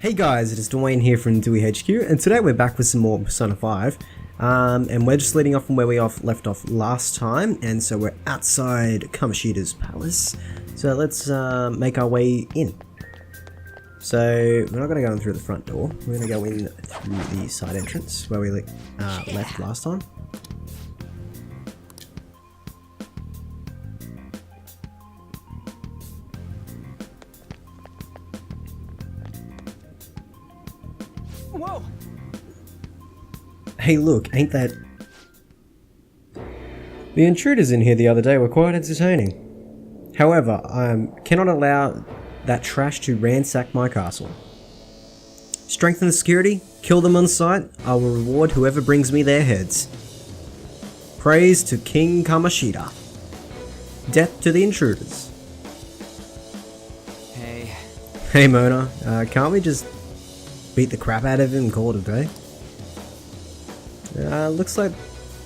Hey guys, it is Dwayne here from DewyHQ, and today we're back with some more Persona 5. And we're just leading off from where we left off last time, and so we're outside Kamoshida's palace. So let's make our way in. So we're not going to go in through the front door, we're going to go in through the side entrance where we left last time. Whoa! Hey look, ain't that... The intruders in here the other day were quite entertaining. However, I cannot allow that trash to ransack my castle. Strengthen the security, kill them on sight, I will reward whoever brings me their heads. Praise to King Kamoshida. Death to the intruders. Hey. Hey Mona, can't we just beat the crap out of him and call it a day? Looks like...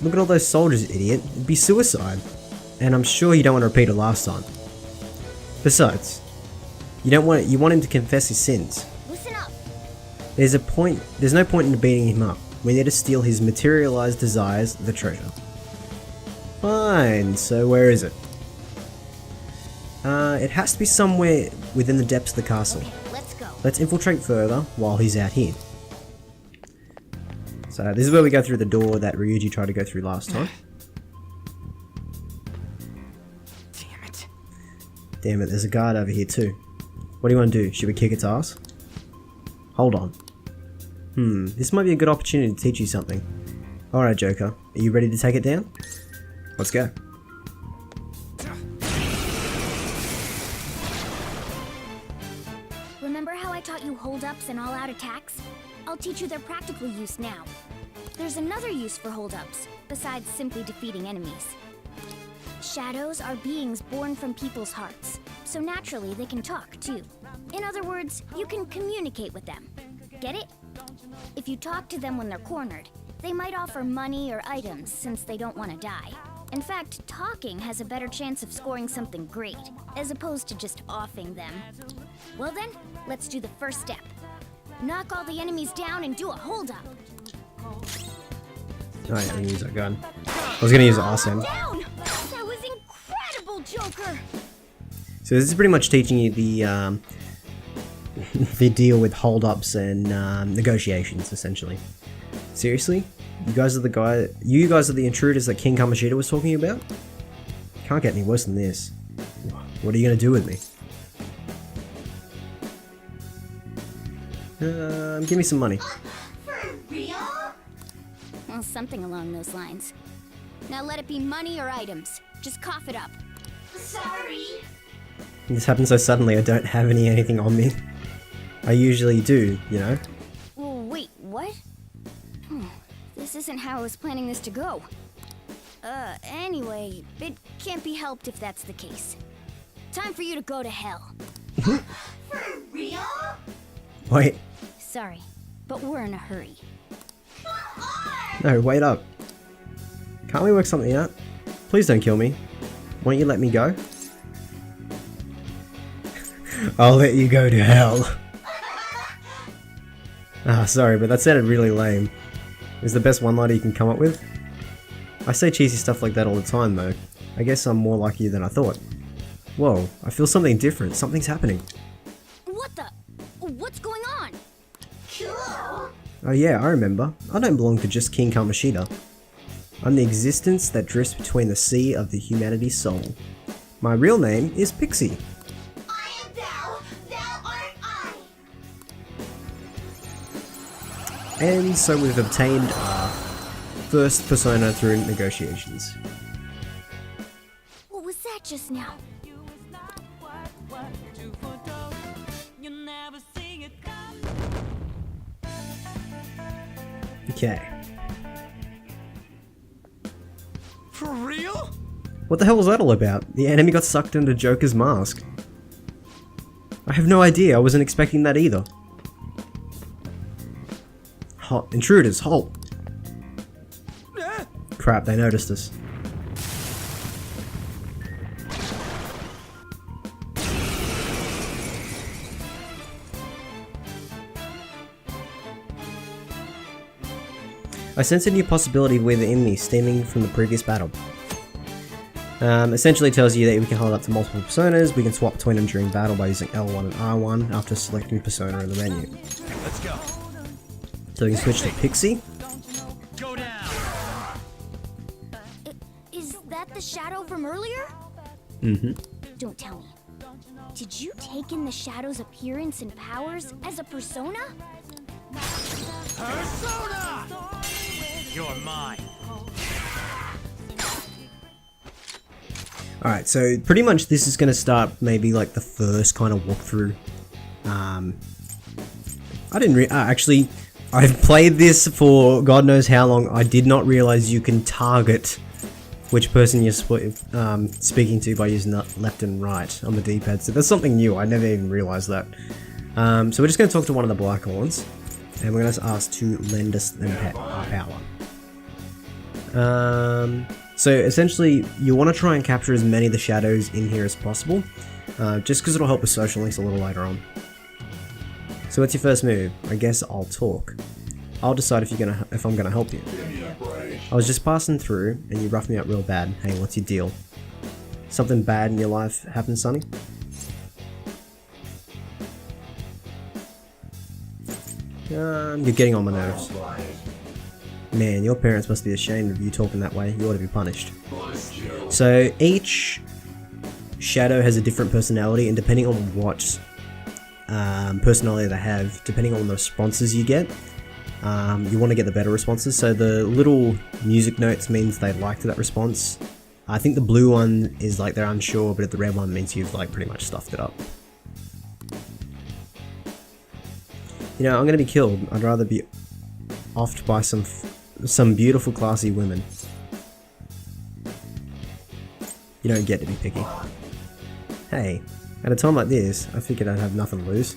Look at all those soldiers, idiot. It'd be suicide. And I'm sure you don't want to repeat it last time. Besides, you want him to confess his sins. Listen up. There's no point in beating him up. We need to steal his materialized desires, the treasure. Fine, so where is it? It has to be somewhere within the depths of the castle. Okay, let's go. Let's infiltrate further while he's out here. So this is where we go through the door that Ryuji tried to go through last time. Damn it. Damn it, there's a guard over here too. What do you want to do? Should we kick its ass? Hold on. This might be a good opportunity to teach you something. Alright Joker, are you ready to take it down? Let's go. Remember how I taught you hold-ups and all-out attacks? I'll teach you their practical use now. There's another use for hold-ups, besides simply defeating enemies. Shadows are beings born from people's hearts, so naturally they can talk too. In other words, you can communicate with them. Get it? If you talk to them when they're cornered, they might offer money or items since they don't want to die. In fact, talking has a better chance of scoring something great, as opposed to just offing them. Well then, let's do the first step. Knock all the enemies down and do a hold-up. Oh yeah, I'm gonna use that gun. I was gonna use the awesome. Down! That was incredible, Joker! So this is pretty much teaching you the the deal with hold-ups and negotiations, essentially. Seriously? You guys are the intruders that King Kamoshida was talking about? Can't get any worse than this. What are you gonna do with me? Give me some money. For real? Well, something along those lines. Now let it be money or items. Just cough it up. Sorry. This happened so suddenly I don't have anything on me. I usually do, you know? Wait, what? This isn't how I was planning this to go. Anyway, it can't be helped if that's the case. Time for you to go to hell. For real? Wait. Sorry, but we're in a hurry. No, wait up. Can't we work something out? Please don't kill me. Won't you let me go? I'll let you go to hell. Sorry, but that sounded really lame. Is the best one-liner you can come up with? I say cheesy stuff like that all the time though. I guess I'm more like you than I thought. Whoa, I feel something different. Something's happening. What the? What's going on? Cool. Oh yeah, I remember. I don't belong to just King Kamoshida. I'm the existence that drifts between the sea of the humanity soul. My real name is Pixie. I am thou, thou art I. And so we've obtained our first persona through negotiations. What was that just now? Okay. For real? What the hell was that all about? The enemy got sucked into Joker's mask. I have no idea, I wasn't expecting that either. Intruders, halt! Crap, they noticed us. I sense a new possibility within me stemming from the previous battle. Essentially tells you that we can hold up to multiple personas, we can swap between them during battle by using L1 and R1 after selecting persona in the menu. Let's go. So we can switch to Pixie. Go down. Is that the shadow from earlier? Mm-hmm. Don't tell me. Did you take in the shadow's appearance and powers as a persona? Persona! You're mine. Alright, so pretty much this is going to start maybe like the first kind of walkthrough. I didn't actually, I've played this for God knows how long. I did not realize you can target which person you're speaking to by using left and right on the D-pad. So that's something new. I never even realized that. So we're just going to talk to one of the Blackhorns, and we're going to ask to lend us them power. So essentially, you want to try and capture as many of the shadows in here as possible, just because it'll help with social links a little later on. So what's your first move? I guess I'll talk. I'll decide if I'm gonna help you. I was just passing through, and you roughed me up real bad. Hey, what's your deal? Something bad in your life happened, Sonny? You're getting on my nerves. Man, your parents must be ashamed of you talking that way. You ought to be punished. So each shadow has a different personality, and depending on what personality they have, depending on the responses you get, you want to get the better responses. So the little music notes means they liked that response. I think the blue one is like they're unsure, but the red one means you've like pretty much stuffed it up. You know, I'm gonna be killed. I'd rather be offed by some beautiful, classy women. You don't get to be picky. Hey, at a time like this, I figured I'd have nothing to lose.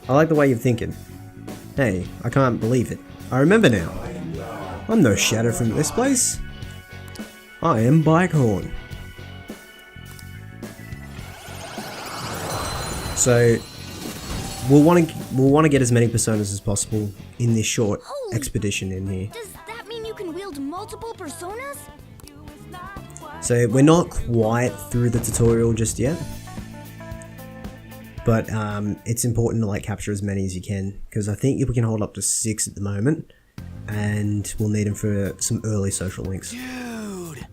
I like the way you're thinking. Hey, I can't believe it. I remember now. I'm no shadow from this place. I am Bikehorn. So we'll want to get as many personas as possible in this short expedition in here. Does that mean you can wield multiple personas? So we're not quite through the tutorial just yet, but it's important to like capture as many as you can, because I think we can hold up to 6 at the moment, and we'll need them for some early social links. Dude.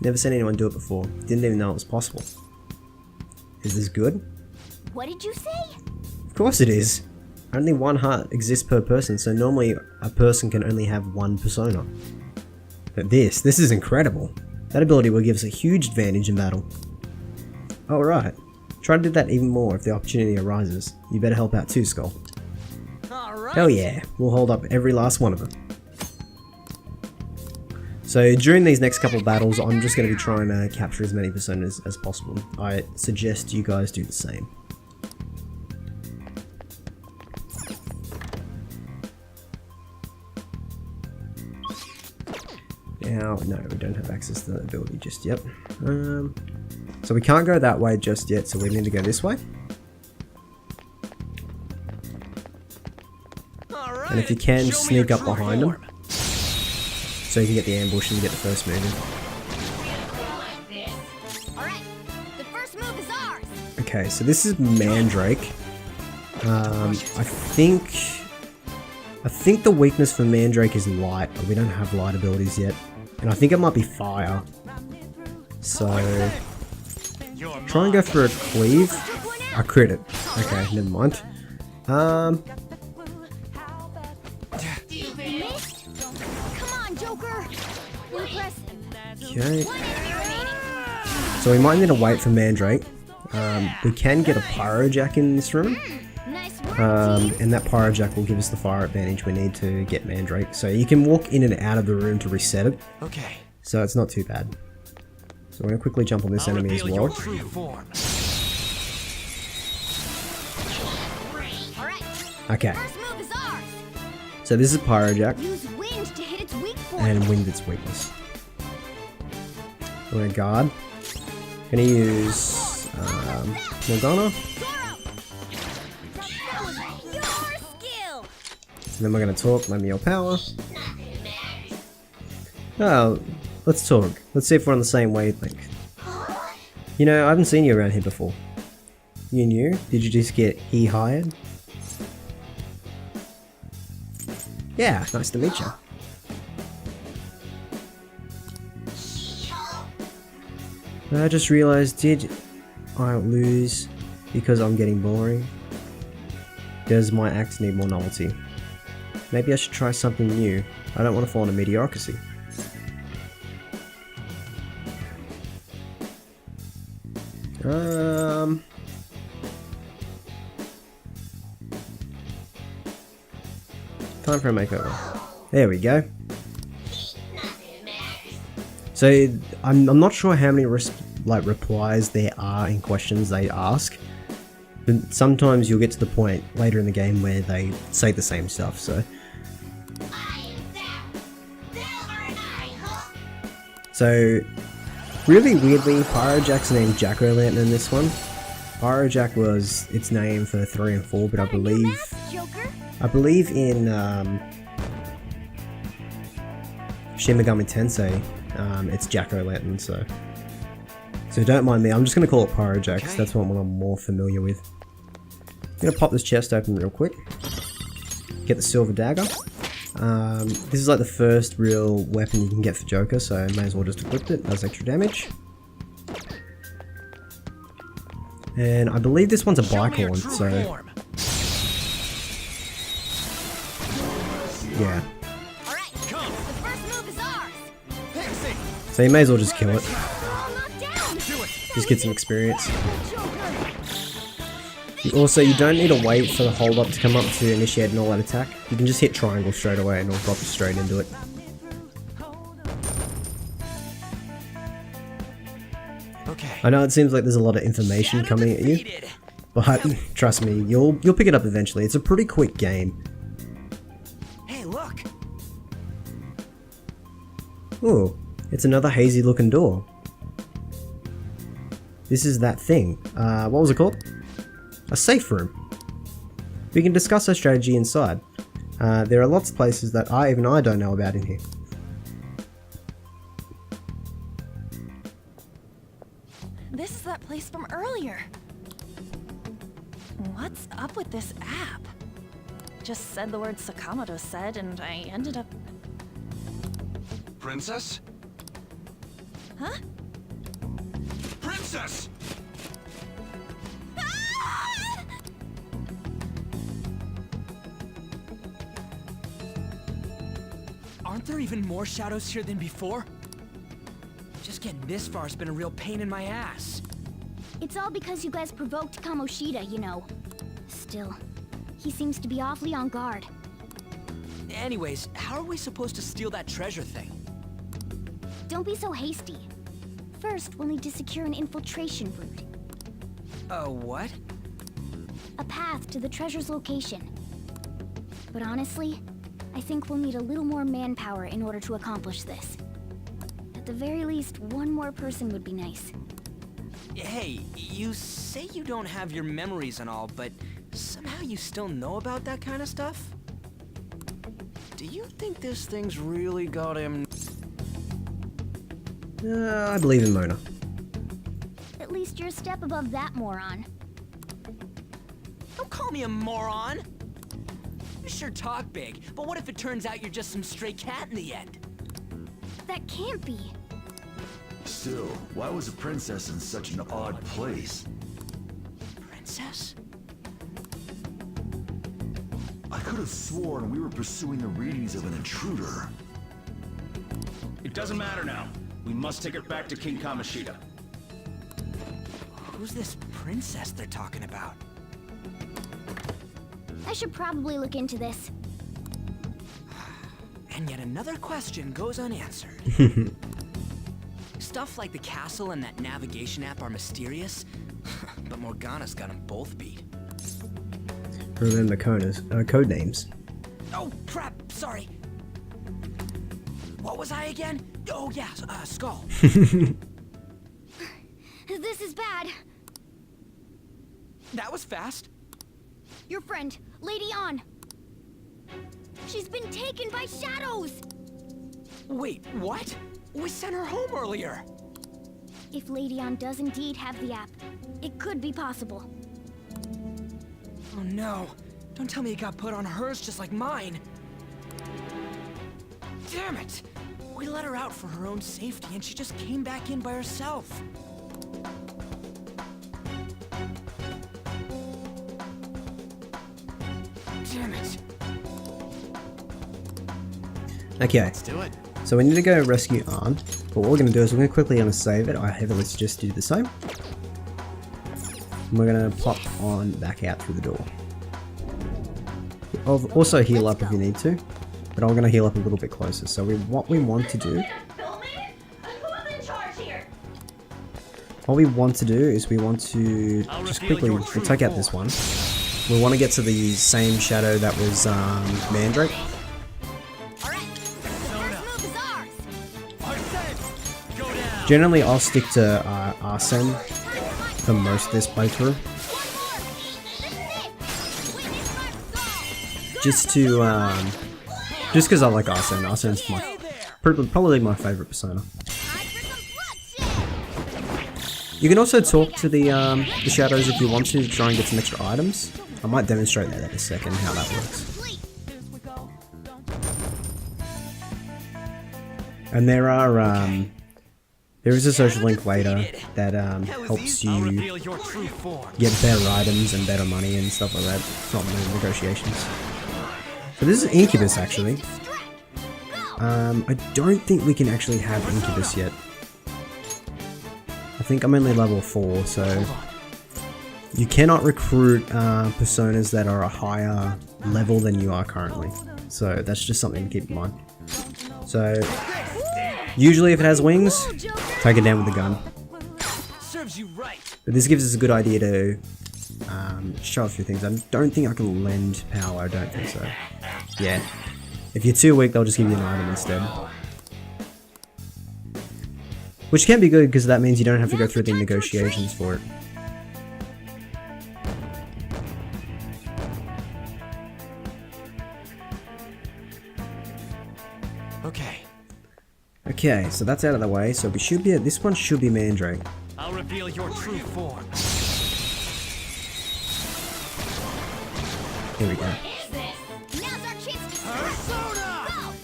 Never seen anyone do it before. Didn't even know it was possible. Is this good? What did you say? Of course it is. Only one heart exists per person, so normally a person can only have one persona. But this is incredible. That ability will give us a huge advantage in battle. Alright, try to do that even more if the opportunity arises. You better help out too, Skull. Alright. Hell yeah, we'll hold up every last one of them. So during these next couple of battles, I'm just going to be trying to capture as many personas as possible. I suggest you guys do the same. Now, no, we don't have access to that ability just yet. So we can't go that way just yet, so we need to go this way. Alright. And if you can, Show me sneak your up true behind them, form. so you can get the ambush and get the first move in. Alright, the first move is ours! Okay, so this is Mandrake. I think the weakness for Mandrake is light, but we don't have light abilities yet. And I think it might be fire. So You're try and go for a cleave. I crit it. Okay, never mind. You missed? Come on, Joker! You press Okay. one enemy remaining. So we might need to wait for Mandrake. We can get a Pyro Jack in this room. Nice work, team. And that Pyro Jack will give us the fire advantage we need to get Mandrake. So you can walk in and out of the room to reset it. Okay. So it's not too bad. So we're going to quickly jump on this I'll enemy as reveal well. your true form. Alright, Okay, first move is ours! so this is Pyro Jack, Use wind to hit its weak point. and wind its weakness. We're going to guard. Going to use Morgana. Zoro! And then we're gonna talk, lend me your power. Oh, let's talk. Let's see if we're on the same wavelength. You know, I haven't seen you around here before. You new? Did you just get hired? Yeah, nice to meet you. I just realized, did I lose because I'm getting boring? Does my act need more novelty? Maybe I should try something new. I don't want to fall into mediocrity. Time for a makeover. There we go. So I'm not sure how many replies there are in questions they ask, but sometimes you'll get to the point later in the game where they say the same stuff. So really weirdly, Pyrojack's named Jack-O-Lantern in this one. Pyrojack was its name for 3 and 4, but I believe in Shin Megami Tensei, it's Jack-O-Lantern, so don't mind me. I'm just gonna call it Pyrojack, because that's what I'm more familiar with. I'm gonna pop this chest open real quick. Get the silver dagger. This is like the first real weapon you can get for Joker, so I may as well just equip it. Does extra damage. And I believe this one's a bike horn, so yeah. So you may as well just kill it. Just get some experience. You don't need to wait for the hold up to come up to initiate an all-out attack. You can just hit triangle straight away and it'll drop you straight into it. Okay. I know it seems like there's a lot of information coming at you, but trust me, you'll pick it up eventually. It's a pretty quick game. Hey, look. Ooh, it's another hazy looking door. This is that thing. What was it called? A safe room. We can discuss our strategy inside. There are lots of places that even I don't know about in here. This is that place from earlier. What's up with this app? Just said the word Sakamoto said and I ended up... Princess? Huh? Princess! Aren't there even more shadows here than before? Just getting this far has been a real pain in my ass. It's all because you guys provoked Kamoshida, you know. Still, he seems to be awfully on guard. Anyways, how are we supposed to steal that treasure thing? Don't be so hasty. First, we'll need to secure an infiltration route. What? A path to the treasure's location. But honestly, I think we'll need a little more manpower in order to accomplish this. At the very least, one more person would be nice. Hey, you say you don't have your memories and all, but somehow you still know about that kind of stuff? Do you think this thing's really got him? I believe in Mona. At least you're a step above that moron. Don't call me a moron! You sure talk big, but what if it turns out you're just some stray cat in the end? That can't be. Still, why was a princess in such an odd place? Princess? I could have sworn we were pursuing the readings of an intruder. It doesn't matter now. We must take it back to King Kamoshida. Who's this princess they're talking about? I should probably look into this. And yet another question goes unanswered. Stuff like the castle and that navigation app are mysterious, but Morgana's got them both beat. Remember code names. Oh, crap, sorry. What was I again? Oh, yeah, Skull. This is bad. That was fast. Your friend, Lady On. She's been taken by shadows! Wait, what? We sent her home earlier. If Lady Ann does indeed have the app, it could be possible. Oh no. Don't tell me it got put on hers just like mine. Damn it! We let her out for her own safety and she just came back in by herself. Damn it. Okay, Let's do it. so we need to go rescue Ann, but what we're going to do is we're going to quickly save it. I heavily suggest you do the same. And we're going to pop on back out through the door. I'll also heal up if you need to, but I'm going to heal up a little bit closer. So what we want to do is we want to just quickly, we'll take out this one. We want to get to the same shadow that was Mandrake. Generally, I'll stick to Arsene for most of this playthrough. Just because I like Arsene. Arsene's probably my favorite persona. You can also talk to the shadows if you want to try and get some extra items. I might demonstrate that in a second how that works. And there is a social link later that helps you get better items and better money and stuff like that from the negotiations. So this is Incubus actually. I don't think we can actually have Incubus yet. I think I'm only level 4, so you cannot recruit personas that are a higher level than you are currently. So that's just something to keep in mind. So usually if it has wings, take it down with a gun. Serves you right. But this gives us a good idea to show a few things. I don't think I can lend power, I don't think so. Yeah. If you're too weak, they'll just give you an item instead. Which can be good because that means you don't have to go through the negotiations for it. Okay, so that's out of the way. So we should be this one should be Mandrake. I'll reveal your true form. Here we go.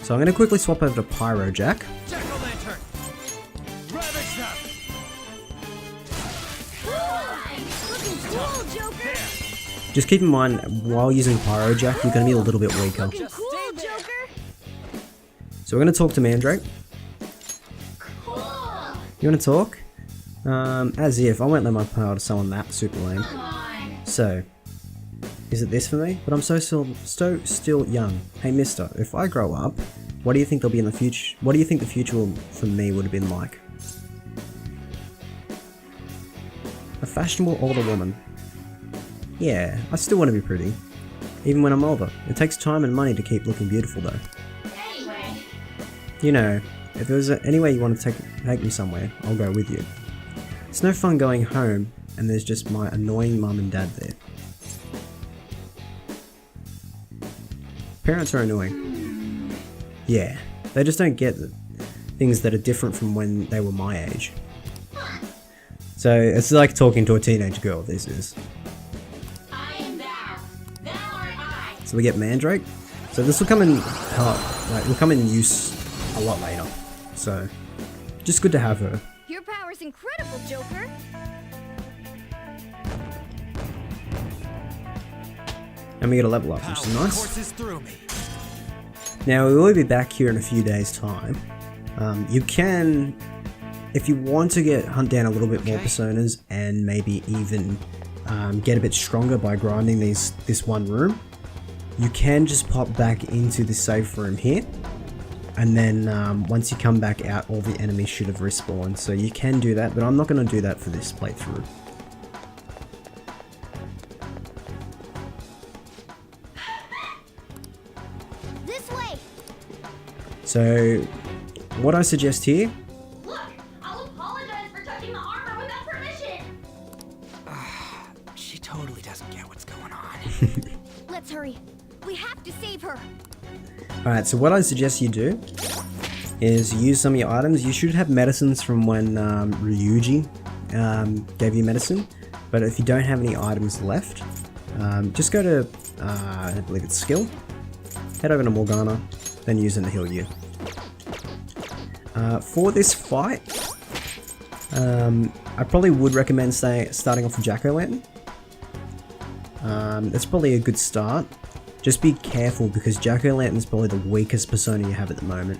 So I'm going to quickly swap over to Pyro Jack. Jack-o'-lantern. Ravage them. Looking cool, Joker! Just keep in mind, while using Pyro Jack, you're going to be a little bit weaker. Looking cool, Joker! So we're going to talk to Mandrake. Cool! You want to talk? As if. I won't let my power to summon that super lame. So, is it this for me? But I'm still young. Hey mister, if I grow up, what do you think there'll be in the future? What do you think the future for me would have been like? A fashionable older woman. Yeah, I still want to be pretty. Even when I'm older. It takes time and money to keep looking beautiful though. You know, if there's any way you want to take me somewhere, I'll go with you. It's no fun going home and there's just my annoying mum and dad there. Parents are annoying. Yeah, they just don't get things that are different from when they were my age. So it's like talking to a teenage girl, this is. So we get Mandrake. So this will come in will come in use a lot later. So just good to have her. Your power's incredible, Joker! And we get a level up, which is nice. Courses through me. Now we will be back here in a few days' time. You can, if you want to hunt down a little bit more personas and maybe even get a bit stronger by grinding this one room, you can just pop back into the safe room here, and then once you come back out, all the enemies should have respawned. So you can do that, but I'm not going to do that for this playthrough. This way! So what I suggest here, Look! I'll apologize for touching the armor without permission! She totally doesn't get what's going on. Let's hurry. We have to save her. Alright, so what I suggest you do is use some of your items. You should have medicines from when Ryuji gave you medicine, but if you don't have any items left, just go to, I believe it's skill, head over to Morgana, then use them to heal you. For this fight, I probably would recommend starting off with Jack-O-Lantern. That's probably a good start. Just be careful because Jack-O-Lantern is probably the weakest persona you have at the moment.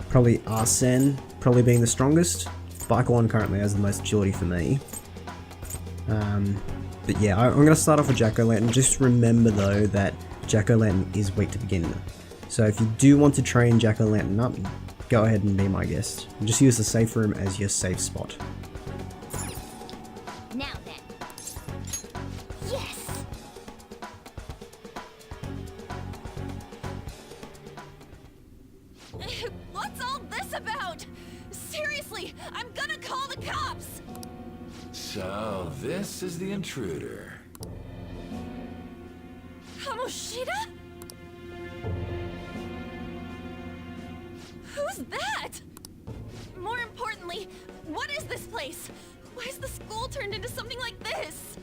Probably Arsene probably being the strongest. Bike-One currently has the most agility for me. But yeah, I'm going to start off with Jack-O-Lantern. Just remember though that Jack-O-Lantern is weak to begin with. So if you do want to train Jack-O-Lantern up, go ahead and be my guest. And just use the safe room as your safe spot. Now then. Yes! What's all this about? Seriously, I'm gonna call the cops! So, this is the intruder. Kamoshida? Who's that? More importantly, what is this place? Why is the school turned into something like this?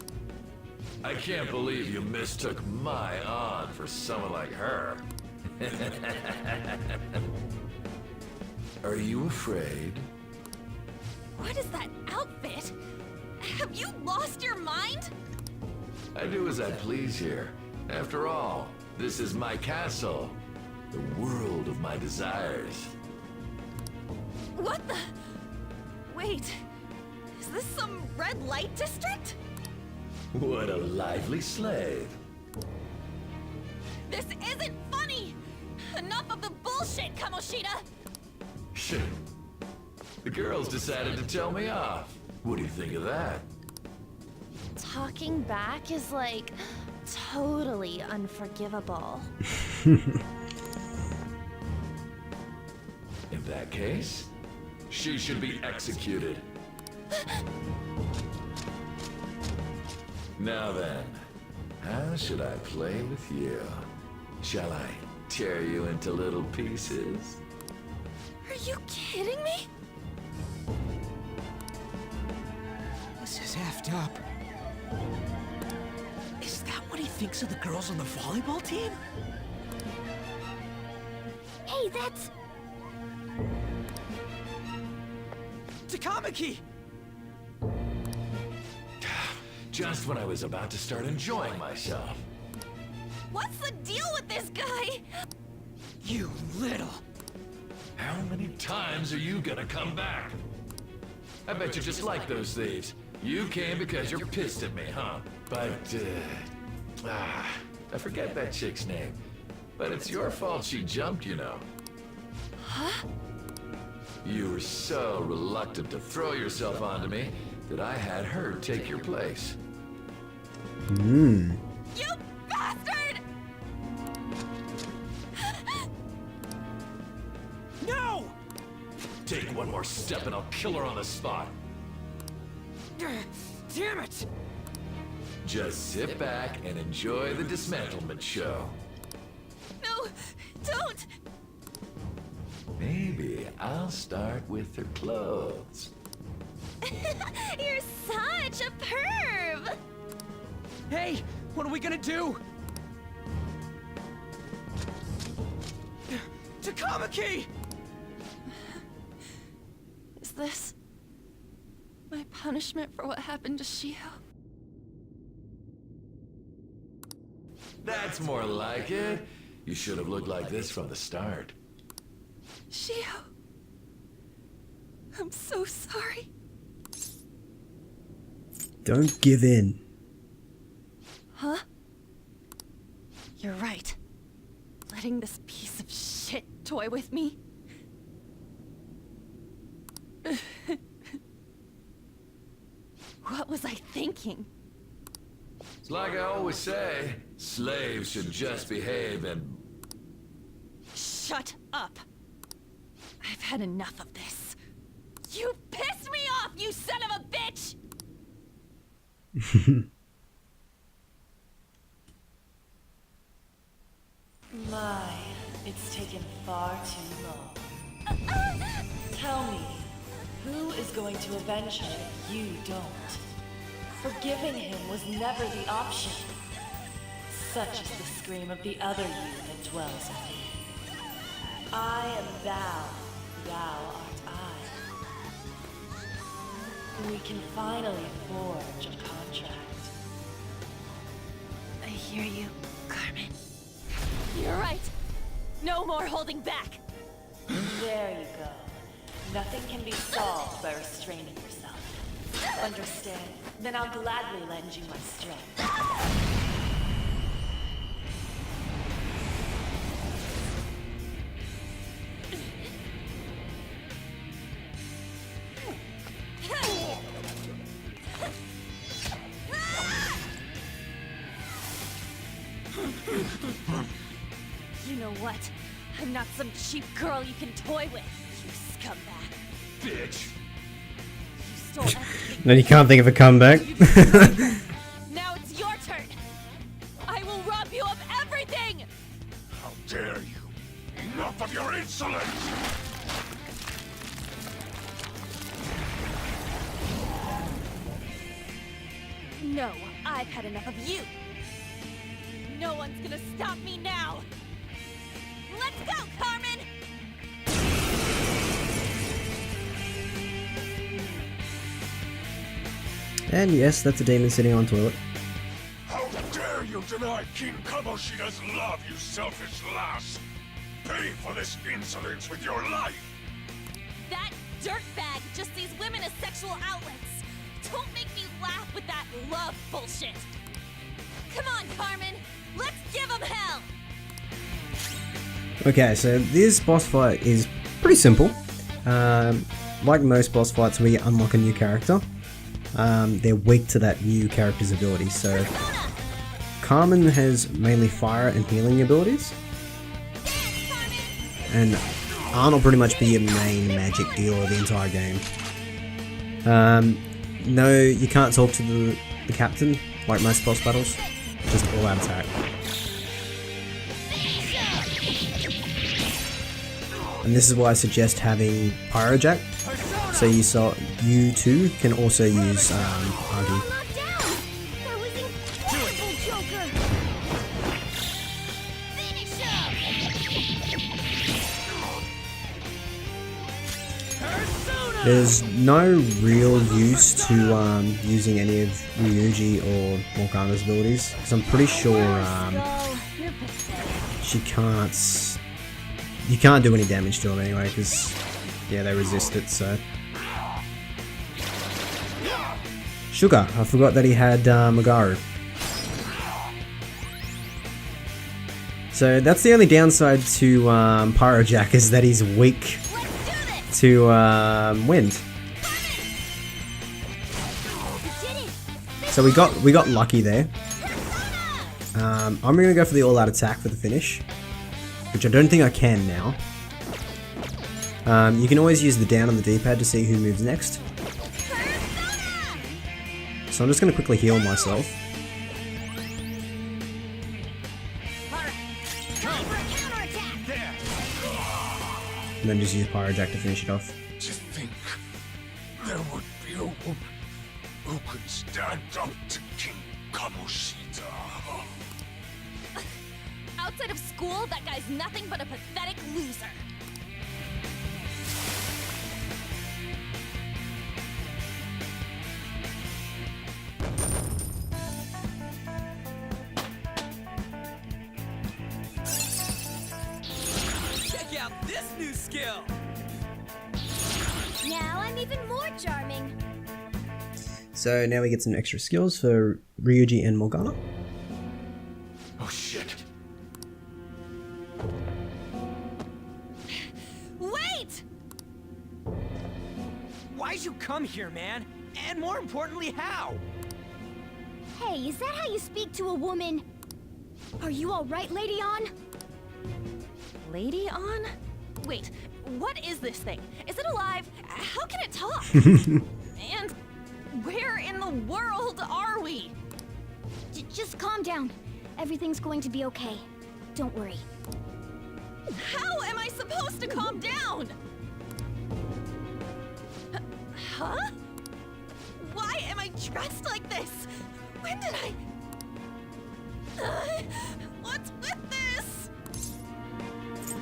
I can't believe you mistook my aunt for someone like her. Are you afraid? What is that outfit? Have you lost your mind? I do as I please here. After all, this is my castle. The world of my desires. What the? Wait, is this some red light district? What a lively slave. This isn't funny! Enough of the bullshit, Kamoshida! Shit. The girls decided to tell me off. What do you think of that? Talking back is like totally unforgivable. In that case, she should be executed. Now then, how should I play with you? Shall I tear you into little pieces? Are you kidding me? This is effed up. Is that what he thinks of the girls on the volleyball team? Hey, that's... Takamaki! Just when I was about to start enjoying myself. What's the deal with this guy? You little... How many times are you gonna come back? I bet you just like those thieves. You came because you're pissed at me, huh? But, I forget that chick's name. But it's your fault she jumped, you know. Huh? You were so reluctant to throw yourself onto me that I had her take your place. You bastard! No! Take one more step and I'll kill her on the spot. Damn it! Just sit back and enjoy the dismantlement show. No, don't! Maybe I'll start with her clothes. You're such a perv! Hey, what are we gonna do? Takamaki! Is this my punishment for what happened to Shio? That's more like it. You should have looked like this from the start. Shio, I'm so sorry. Don't give in. Huh? You're right. Letting this piece of shit toy with me? What was I thinking? It's like I always say, slaves should just behave and... Shut up! I've had enough of this. You pissed me off, you son of a bitch! adventure, you don't. Forgiving him was never the option. Such is the scream of the other you that dwells within. I am thou, thou art I. We can finally forge a contract. I hear you, Carmen. You're right. No more holding back. There you go. Nothing can be solved by restraining yourself. Understand? Then I'll gladly lend you my strength. You know what? I'm not some cheap girl you can toy with, you scumbag. Bitch! You stole everything. Then you can't think of a comeback. Now it's your turn. I will rob you of everything! How dare you! Enough of your insolence! No, I've had enough of you. No one's gonna stop me now. Let's go, Carmen! And yes, that's a demon sitting on toilet. How dare you deny King Kamoshida's love, you selfish lass! Pay for this insolence with your life! That dirtbag just sees women as sexual outlets. Don't make me laugh with that love bullshit. Come on, Carmen. Let's give him hell. Okay, so this boss fight is pretty simple. Like most boss fights where you unlock a new character, they're weak to that new character's abilities. So Carmen has mainly fire and healing abilities, and Arn will pretty much be your main magic dealer the entire game. No, you can't talk to the captain like most boss battles, just all out attack. And this is why I suggest having Pyrojack, so you too can also use Argy. There's no real use to using any of Ryuji or Morgana's abilities, because I'm pretty sure you can't do any damage to them anyway, because yeah, they resist it. So Sugar, I forgot that he had Magaru. So that's the only downside to Pyrojack, is that he's weak to wind. So we got lucky there. I'm gonna go for the all-out attack for the finish, which I don't think I can now. You can always use the down on the D-pad to see who moves next. So I'm just gonna quickly heal myself. And then just use Pyrojack to finish it off. To think there would be a woman who could stand up to King Kamoshida. Outside of school, that guy's nothing but a pathetic loser. Check out this new skill! Now I'm even more charming. So now we get some extra skills for Ryuji and Morgana. Oh shit! Wait! Why'd you come here, man? And more importantly, how? Hey, is that how you speak to a woman? Are you alright, Lady On? Lady On? Wait, what is this thing? Is it alive? How can it talk? And where in the world are we? Just calm down. Everything's going to be okay. Don't worry. How am I supposed to calm down? Huh? I dressed like this? When did I... what's with this?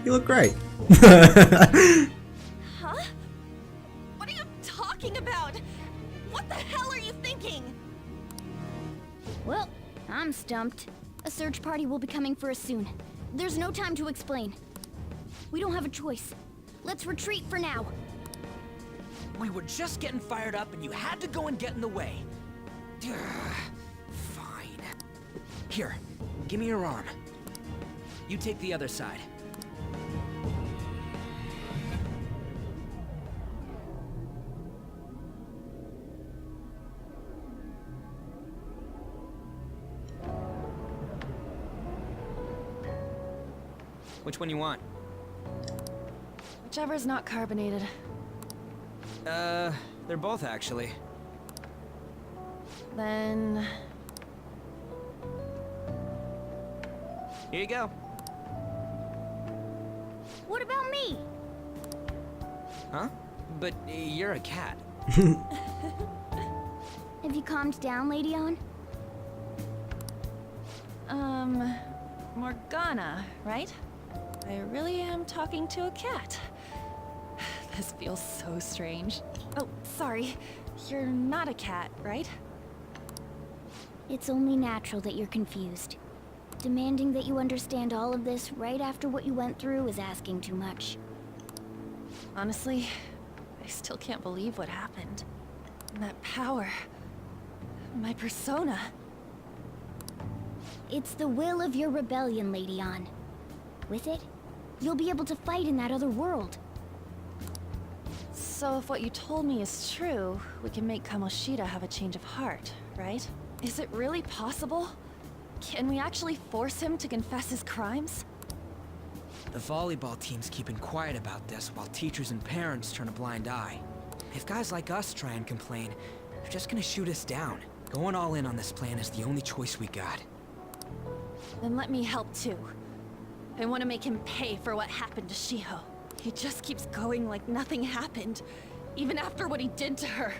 You look great. Huh? What are you talking about? What the hell are you thinking? Well, I'm stumped. A search party will be coming for us soon. There's no time to explain. We don't have a choice. Let's retreat for now. We were just getting fired up and you had to go and get in the way. Ugh, fine. Here, give me your arm. You take the other side. Which one you want? Whichever's not carbonated. They're both actually. Then... Here you go. What about me? Huh? But you're a cat. Have you calmed down, Lady On? Morgana, right? I really am talking to a cat. This feels so strange. Oh, sorry. You're not a cat, right? It's only natural that you're confused. Demanding that you understand all of this right after what you went through is asking too much. Honestly, I still can't believe what happened. And that power. My persona. It's the will of your rebellion, Lady On. With it, you'll be able to fight in that other world. So if what you told me is true, we can make Kamoshida have a change of heart, right? Is it really possible? Can we actually force him to confess his crimes? The volleyball team's keeping quiet about this while teachers and parents turn a blind eye. If guys like us try and complain, they're just gonna shoot us down. Going all in on this plan is the only choice we got. Then let me help too. I want to make him pay for what happened to Shiho. He just keeps going like nothing happened, even after what he did to her.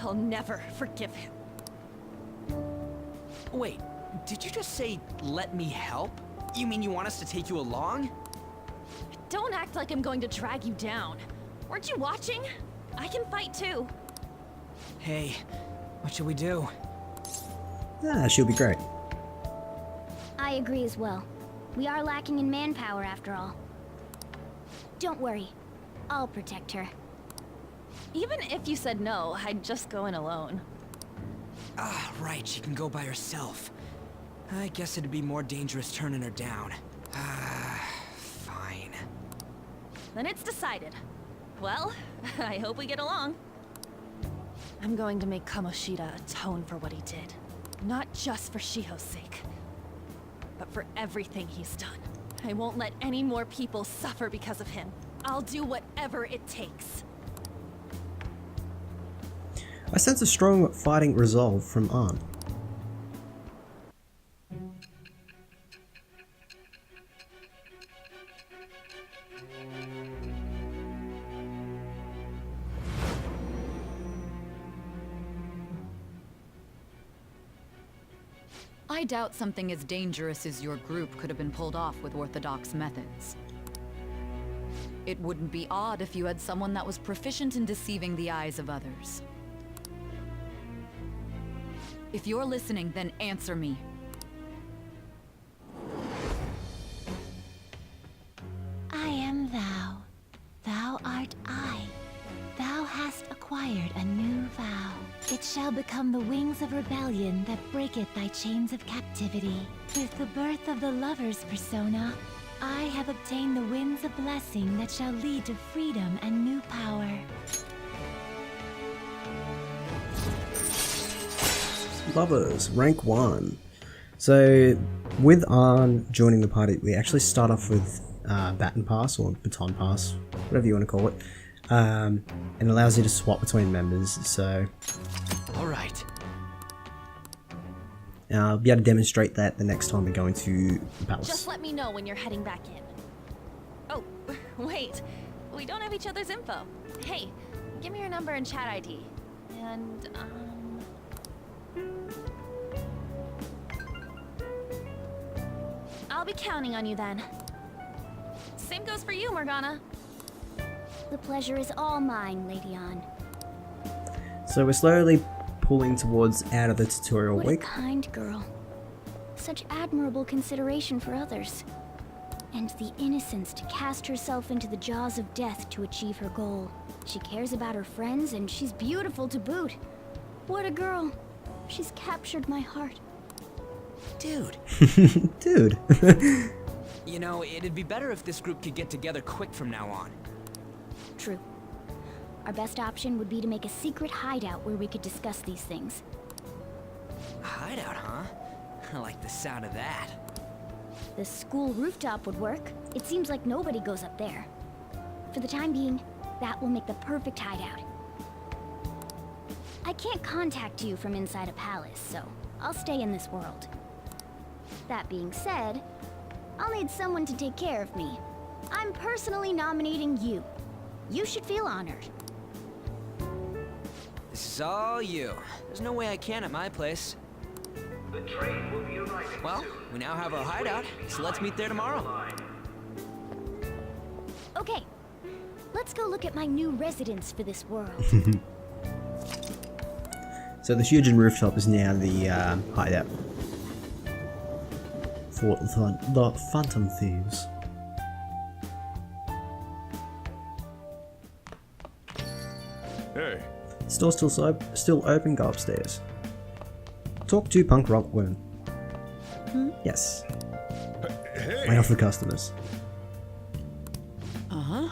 I'll never forgive him. Wait, did you just say, let me help? You mean you want us to take you along? Don't act like I'm going to drag you down. Weren't you watching? I can fight too. Hey, what should we do? She'll be great. I agree as well. We are lacking in manpower after all. Don't worry. I'll protect her. Even if you said no, I'd just go in alone. Ah, right, she can go by herself. I guess it'd be more dangerous turning her down. Fine. Then it's decided. Well, I hope we get along. I'm going to make Kamoshida atone for what he did. Not just for Shiho's sake, but for everything he's done. I won't let any more people suffer because of him. I'll do whatever it takes. I sense a strong fighting resolve from Ann. I doubt something as dangerous as your group could have been pulled off with orthodox methods. It wouldn't be odd if you had someone that was proficient in deceiving the eyes of others. If you're listening, then answer me. I am thou. Thou art I. Thou hast acquired a new vow. It shall become the wings of rebellion that breaketh thy chains of captivity. With the birth of the lover's persona, I have obtained the winds of blessing that shall lead to freedom and new power. Lovers, rank 1. So, with Arn joining the party, we actually start off with baton pass, or baton pass, whatever you want to call it. And it allows you to swap between members, so... Alright. I'll be able to demonstrate that the next time we go into the palace. Just let me know when you're heading back in. Oh, wait. We don't have each other's info. Hey, give me your number and chat ID. And, I'll be counting on you then. Same goes for you, Morgana. The pleasure is all mine, Lady Ann. So we're slowly pulling towards out of the tutorial What a week. kind girl. Such admirable consideration for others. And the innocence to cast herself into the jaws of death to achieve her goal. She cares about her friends, and she's beautiful to boot. What a girl. She's captured my heart. Dude, Dude. you know, it'd be better if this group could get together quick from now on. True. Our best option would be to make a secret hideout where we could discuss these things. A hideout, huh? I like the sound of that. The school rooftop would work. It seems like nobody goes up there. For the time being, that will make the perfect hideout. I can't contact you from inside a palace, so I'll stay in this world. That being said, I'll need someone to take care of me. I'm personally nominating you. You should feel honored. This is all you. There's no way I can at my place. The train will be arriving Well, soon. we now have our hideout, so let's meet there tomorrow. Okay, let's go look at my new residence for this world. So the huge rooftop is now the hideout for the Phantom Thieves. Hey, Store's still open, go upstairs. Talk to Punk Rockworm. Yes, hey! lay off the customers. Uh-huh.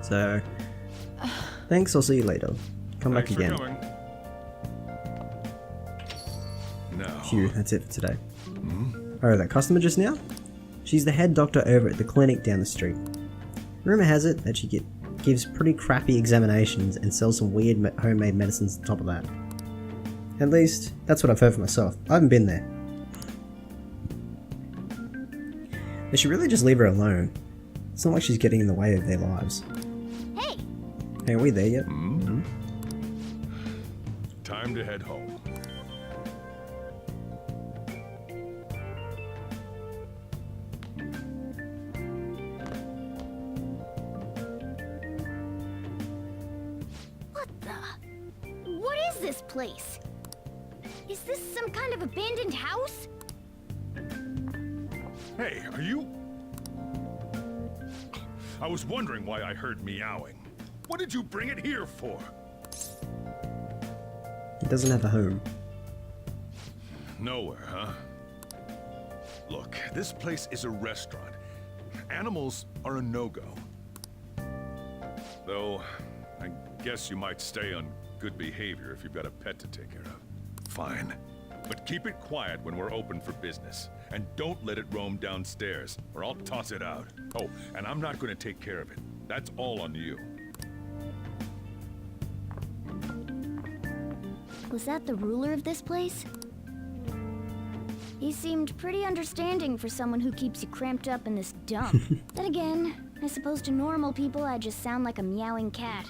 So, thanks, I'll see you later. Come back Thanks for again. coming. No. Phew, that's it for today. Oh, that customer just now? She's the head doctor over at the clinic down the street. Rumor has it that she gives pretty crappy examinations and sells some weird homemade medicines on top of that. At least, that's what I've heard for myself. I haven't been there. They should really just leave her alone. It's not like she's getting in the way of their lives. Hey, Hey, are we there yet? Time to head home. what the? What is this place? Is this some kind of abandoned house? Hey, are you... I was wondering why I heard meowing. What did you bring it here for? It doesn't have a home. Nowhere, huh? Look, this place is a restaurant. Animals are a no-go. Though, I guess you might stay on good behavior if you've got a pet to take care of. Fine. But keep it quiet when we're open for business. And don't let it roam downstairs, or I'll toss it out. Oh, and I'm not going to take care of it. That's all on you. Was that the ruler of this place? He seemed pretty understanding for someone who keeps you cramped up in this dump. Then again, I suppose to normal people I just sound like a meowing cat.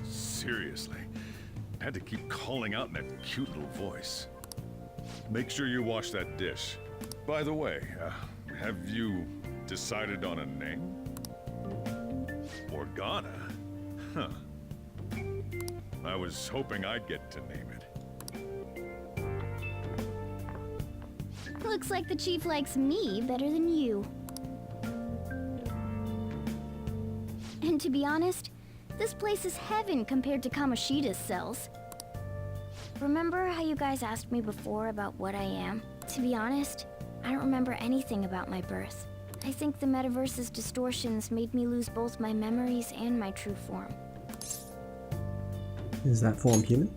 Seriously. Had to keep calling out in that cute little voice. Make sure you wash that dish. By the way, have you decided on a name? Morgana? Huh. I was hoping I'd get to name it. Looks like the chief likes me better than you. And to be honest, this place is heaven compared to Kamoshida's cells. Remember how you guys asked me before about what I am? To be honest, I don't remember anything about my birth. I think the metaverse's distortions made me lose both my memories and my true form. Is that form human?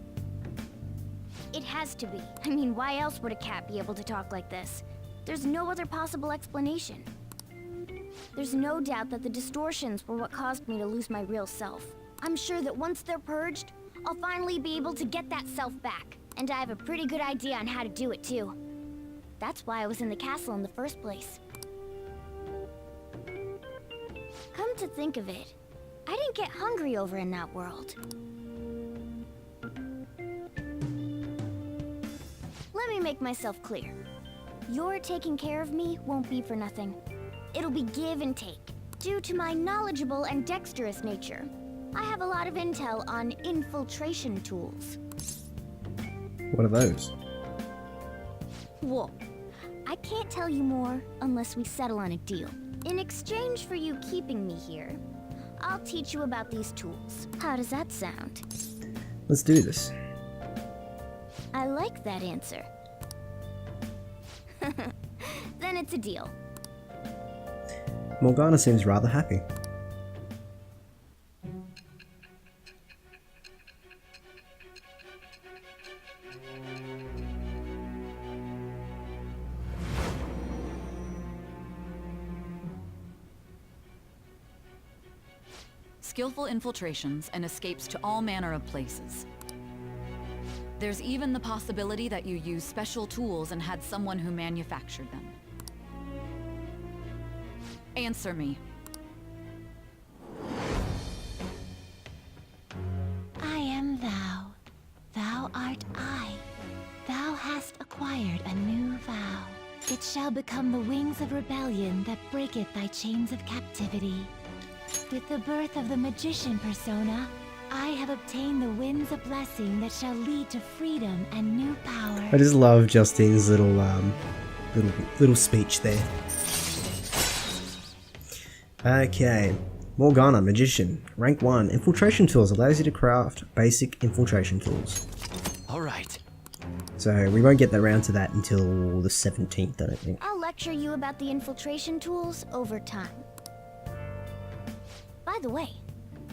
It has to be. I mean, why else would a cat be able to talk like this? There's no other possible explanation. There's no doubt that the distortions were what caused me to lose my real self. I'm sure that once they're purged, I'll finally be able to get that self back. And I have a pretty good idea on how to do it too. That's why I was in the castle in the first place. Come to think of it, I didn't get hungry over in that world. Let me make myself clear. Your taking care of me won't be for nothing. It'll be give and take. Due to my knowledgeable and dexterous nature, I have a lot of intel on infiltration tools. What are those? Whoa. I can't tell you more unless we settle on a deal. In exchange for you keeping me here, I'll teach you about these tools. How does that sound? Let's do this. I like that answer. Then it's a deal. Morgana seems rather happy. Skillful infiltrations and escapes to all manner of places. There's even the possibility that you use special tools and had someone who manufactured them. Answer me. I am thou. Thou art I. Thou hast acquired a new vow. It shall become the wings of rebellion that breaketh thy chains of captivity. With the birth of the magician persona, I have obtained the winds of blessing that shall lead to freedom and new power. I just love Justine's little speech there. Okay, Morgana, Magician, rank 1. Infiltration tools allows you to craft basic infiltration tools. All right. So we won't get around to that until the 17th, I don't think. I'll lecture you about the infiltration tools over time. By the way,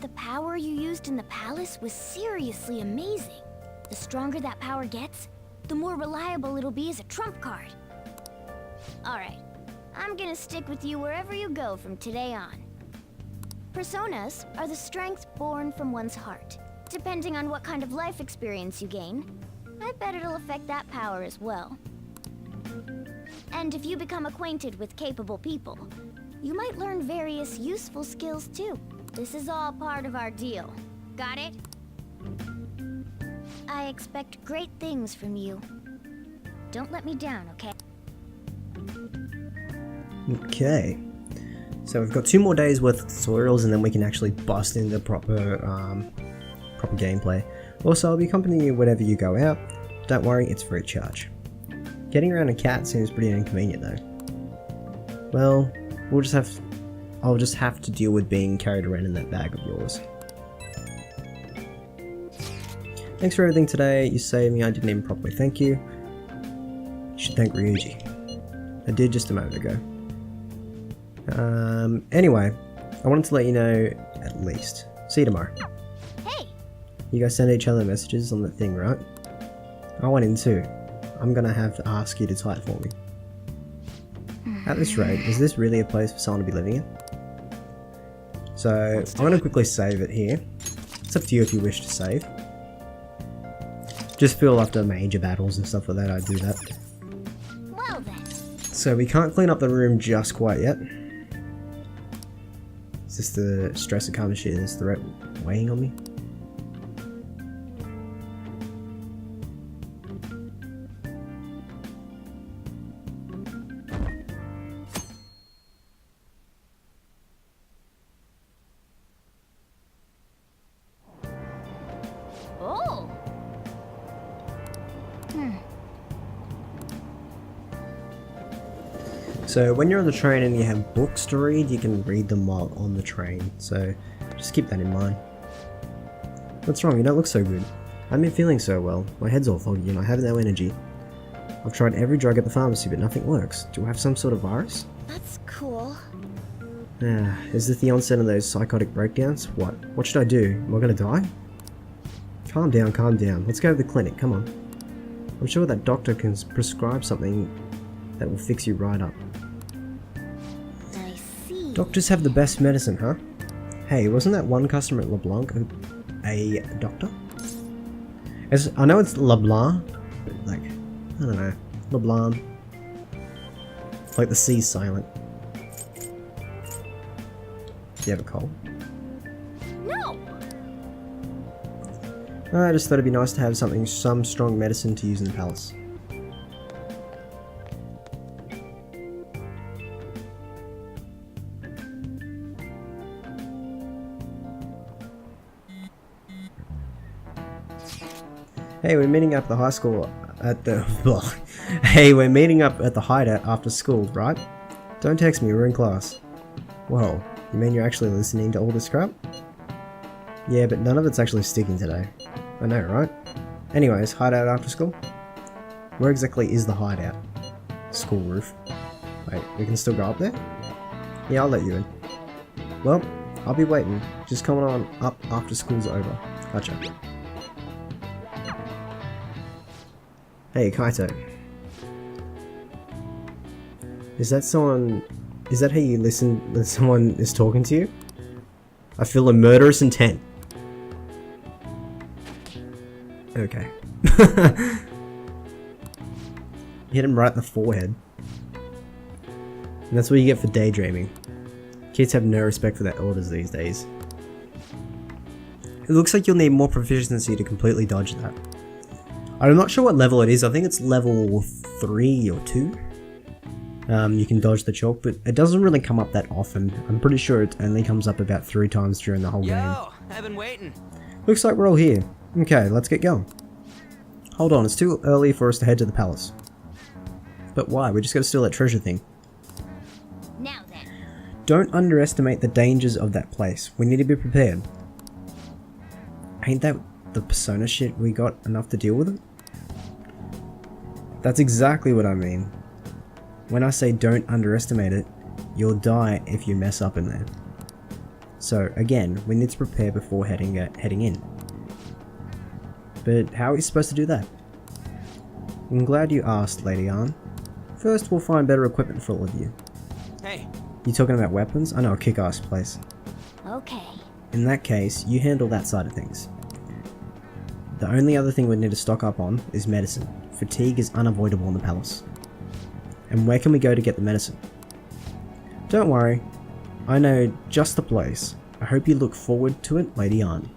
the power you used in the palace was seriously amazing. The stronger that power gets, the more reliable it'll be as a trump card. Alright, I'm gonna stick with you wherever you go from today on. Personas are the strength born from one's heart. Depending on what kind of life experience you gain, I bet it'll affect that power as well. And if you become acquainted with capable people, you might learn various useful skills too. This is all part of our deal. Got it? I expect great things from you. Don't let me down, okay? Okay. So we've got 2 more days worth of tutorials and then we can actually bust into proper gameplay. Also, I'll be accompanying you whenever you go out. Don't worry, it's free of charge. Getting around a cat seems pretty inconvenient though. Well, I'll just have to deal with being carried around in that bag of yours. Thanks for everything today. You saved me. I didn't even properly thank you. You should thank Ryuji. I did just a moment ago. Anyway, I wanted to let you know at least. See you tomorrow. Hey! You guys send each other messages on that thing, right? I went in too. I'm gonna have to ask you to type for me. At this rate, is this really a place for someone to be living in? So, I'm going to quickly save it here. It's up to you if you wish to save. Just feel after major battles and stuff like that, I do that. Well then. So we can't clean up the room just quite yet. Is this the stress of karma shit? Is the threat weighing on me? Oh! So when you're on the train and you have books to read, you can read them while on the train. So just keep that in mind. What's wrong? You don't look so good. I haven't been feeling so well. My head's all foggy and I have no energy. I've tried every drug at the pharmacy but nothing works. Do I have some sort of virus? That's cool. Is this the onset of those psychotic breakdowns? What should I do? Am I gonna die? Calm down, calm down. Let's go to the clinic, come on. I'm sure that doctor can prescribe something that will fix you right up. I see. Doctors have the best medicine, huh? Hey, wasn't that one customer at LeBlanc a doctor? I know it's LeBlanc, but like, I don't know. LeBlanc. Like the C's silent. Do you have a cold? No! I just thought it'd be nice to have some strong medicine to use in the palace. Hey, we're meeting up at the high school at the... Hey, we're meeting up at the hideout after school, right? Don't text me, we're in class. Whoa, you mean you're actually listening to all this crap? Yeah, but none of it's actually sticking today. I know, right? Anyways, hideout after school? Where exactly is the hideout? School roof. Wait, we can still go up there? Yeah, I'll let you in. Well, I'll be waiting. Just coming on up after school's over. Gotcha. Hey, Kaito. Is that someone... Is that how you listen when someone is talking to you? I feel a murderous intent. Okay. Hit him right in the forehead. And that's what you get for daydreaming. Kids have no respect for their elders these days. It looks like you'll need more proficiency to completely dodge that. I'm not sure what level it is. I think it's level 3 or 2. You can dodge the chalk, but it doesn't really come up that often. I'm pretty sure it only comes up about 3 times during the whole game. I've been waiting. Looks like we're all here. Okay, let's get going. Hold on, it's too early for us to head to the palace. But why? We just gotta steal that treasure thing. Now then. Don't underestimate the dangers of that place. We need to be prepared. Ain't that the persona shit we got enough to deal with it? That's exactly what I mean. When I say don't underestimate it, you'll die if you mess up in there. So again, we need to prepare before heading in. But how are we supposed to do that? I'm glad you asked, Lady Ann. First, we'll find better equipment for all of you. Hey. You talking about weapons? I know a kick-ass place. Okay. In that case, you handle that side of things. The only other thing we need to stock up on is medicine. Fatigue is unavoidable in the palace. And where can we go to get the medicine? Don't worry, I know just the place. I hope you look forward to it, Lady Ann.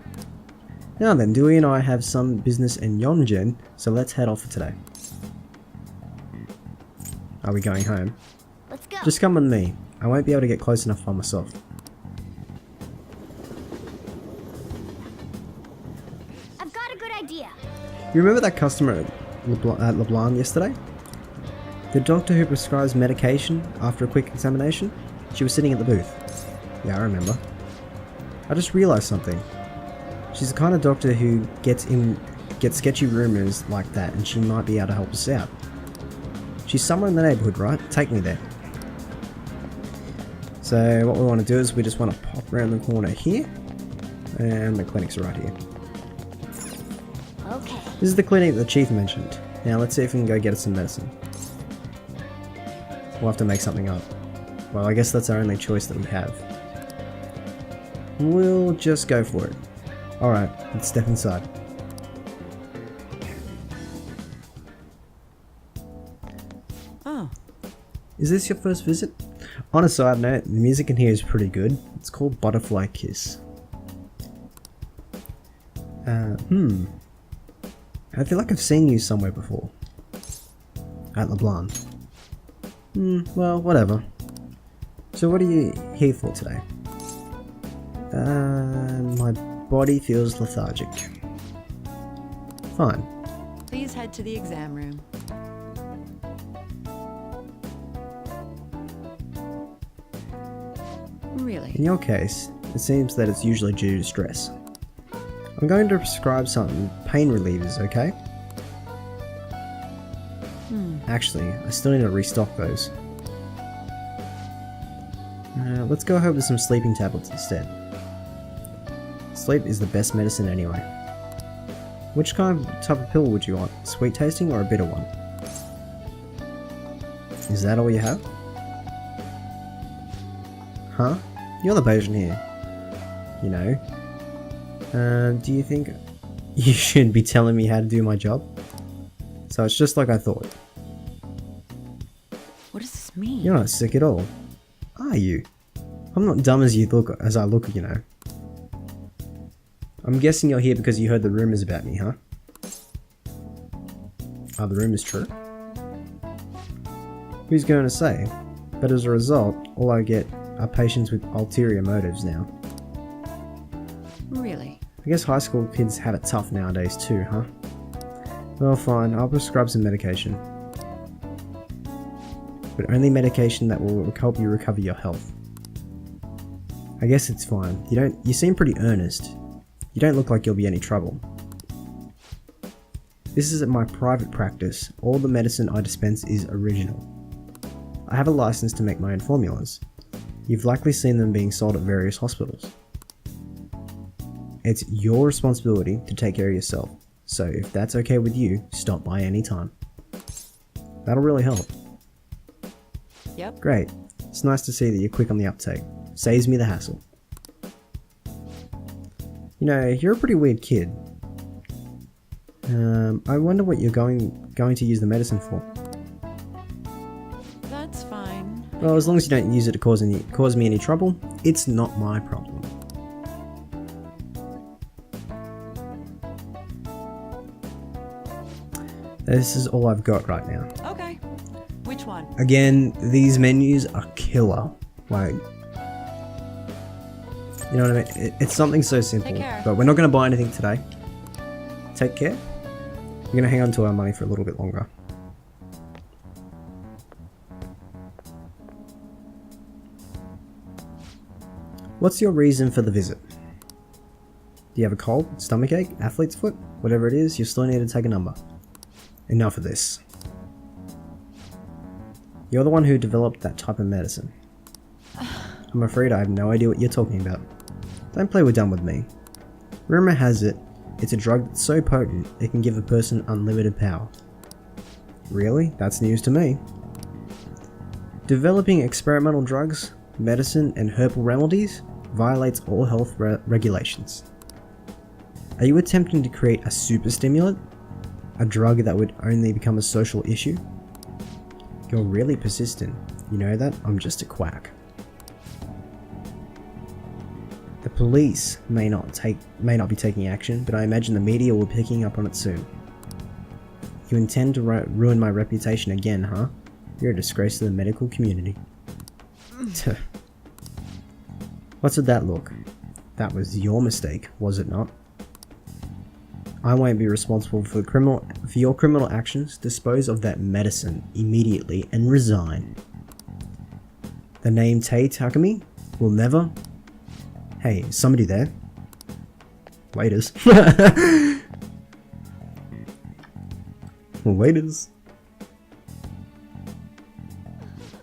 Now then, Dewey and I have some business in Yonjin, so let's head off for today. Are we going home? Let's go. Just come with me. I won't be able to get close enough by myself. I've got a good idea. You remember that customer at LeBlanc yesterday? The doctor who prescribes medication after a quick examination? She was sitting at the booth. Yeah, I remember. I just realized something. She's the kind of doctor who gets sketchy rumors like that, and she might be able to help us out. She's somewhere in the neighborhood, right? Take me there. So what we want to do is we just want to pop around the corner here, and the clinic's right here. Okay. This is the clinic the chief mentioned. Now let's see if we can go get us some medicine. We'll have to make something up. Well, I guess that's our only choice that we have. We'll just go for it. Alright, let's step inside. Oh. Is this your first visit? On a side note, the music in here is pretty good. It's called Butterfly Kiss. I feel like I've seen you somewhere before. At LeBlanc. Well, whatever. So what are you here for today? My body feels lethargic. Fine. Please head to the exam room. Really? In your case, it seems that it's usually due to stress. I'm going to prescribe some pain relievers, okay? Actually, I still need to restock those. Let's go ahead with some sleeping tablets instead. Sleep is the best medicine anyway. Which type of pill would you want? Sweet tasting or a bitter one? Is that all you have? Huh? You're the patient here. You know. Do you think you should be telling me how to do my job? So it's just like I thought. What does this mean? You're not sick at all. Are you? I'm not dumb as I look, you know. I'm guessing you're here because you heard the rumors about me, huh? Are the rumors true? Who's going to say? But as a result, all I get are patients with ulterior motives now. Really? I guess high school kids have it tough nowadays too, huh? Well, fine, I'll prescribe some medication. But only medication that will help you recover your health. I guess it's fine. You seem pretty earnest. You don't look like you'll be any trouble. This is at my private practice. All the medicine I dispense is original. I have a license to make my own formulas. You've likely seen them being sold at various hospitals. It's your responsibility to take care of yourself, so if that's okay with you, stop by any time. That'll really help. Yep. Great. It's nice to see that you're quick on the uptake. Saves me the hassle. You know, you're a pretty weird kid. I wonder what you're going to use the medicine for. That's fine. Well, as long as you don't use it to cause me any trouble, it's not my problem. This is all I've got right now. Okay. Which one? Again, these menus are killer. Like, you know what I mean? It's something so simple. Take care. But we're not going to buy anything today. Take care. We're going to hang on to our money for a little bit longer. What's your reason for the visit? Do you have a cold, stomachache, athlete's foot? Whatever it is, you still need to take a number. Enough of this. You're the one who developed that type of medicine. I'm afraid I have no idea what you're talking about. Don't play dumb with me. Rumor has it, it's a drug that's so potent it can give a person unlimited power. Really? That's news to me. Developing experimental drugs, medicine, and herbal remedies violates all health regulations. Are you attempting to create a super stimulant? A drug that would only become a social issue? You're really persistent. You know that? I'm just a quack. The police may not be taking action, but I imagine the media will be picking up on it soon. You intend to ruin my reputation again, huh? You're a disgrace to the medical community. What's with that look? That was your mistake, was it not? I won't be responsible for your criminal actions. Dispose of that medicine immediately and resign. The name Tei Takumi will never... Hey, is somebody there? Waiters. Waiters.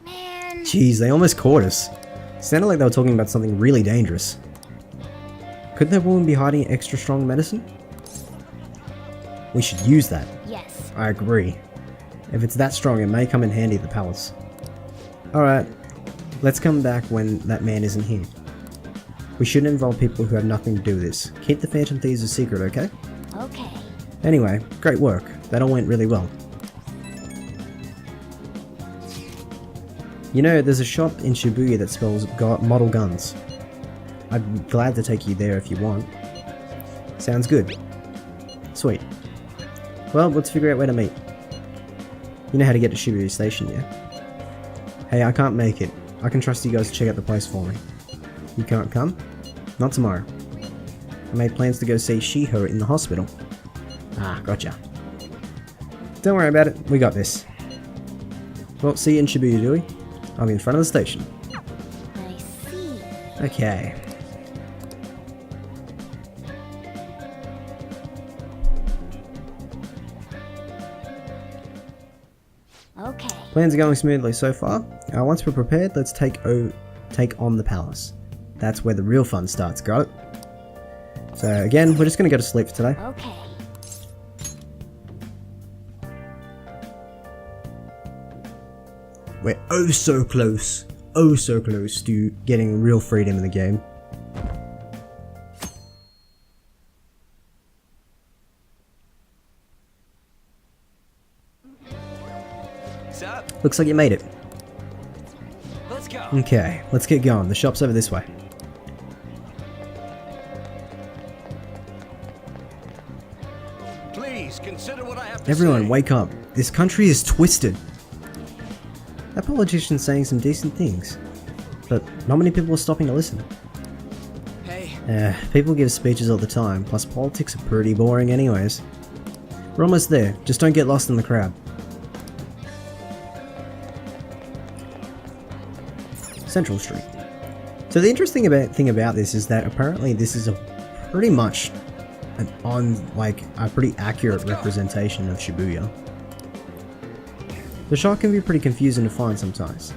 Man. Jeez, they almost caught us. Sounded like they were talking about something really dangerous. Could that woman be hiding extra strong medicine? We should use that. Yes. I agree. If it's that strong, it may come in handy at the palace. Alright, let's come back when that man isn't here. We shouldn't involve people who have nothing to do with this. Keep the Phantom Thieves a secret, okay? Okay. Anyway, great work. That all went really well. You know, there's a shop in Shibuya that sells model guns. I'd be glad to take you there if you want. Sounds good. Sweet. Well, let's figure out where to meet. You know how to get to Shibuya Station, yeah? Hey, I can't make it. I can trust you guys to check out the place for me. You can't come? Not tomorrow. I made plans to go see Shiho in the hospital. Ah, gotcha. Don't worry about it, we got this. Well, see you in Shibuya, Dewey. I'll be in front of the station. I see. Okay. Okay. Plans are going smoothly so far. Once we're prepared, let's take on the palace. That's where the real fun starts, got it? So again, we're just gonna go to sleep for today. Okay. We're oh so close to getting real freedom in the game. What's up? Looks like you made it. Let's go. Okay, let's get going. The shop's over this way. Please consider what I have to Everyone, say. wake up. This country is twisted. That politician's saying some decent things, but not many people are stopping to listen. Hey, People give speeches all the time, plus politics are pretty boring anyways. We're almost there, just don't get lost in the crowd. Central Street. So the interesting thing about this is that apparently this is a pretty much a pretty accurate representation of Shibuya. The shop can be pretty confusing to find sometimes.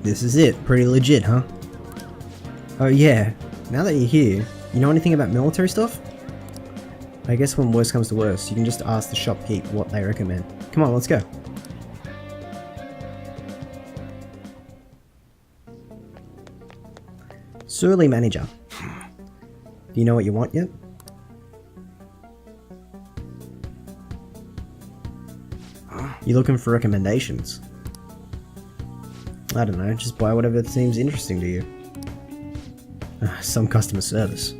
This is it, pretty legit, huh? Oh yeah, now that you're here, you know anything about military stuff? I guess when worst comes to worst, you can just ask the shopkeep what they recommend. Come on, let's go. Surly manager. Do you know what you want yet? You looking for recommendations? I don't know, just buy whatever seems interesting to you. Some customer service.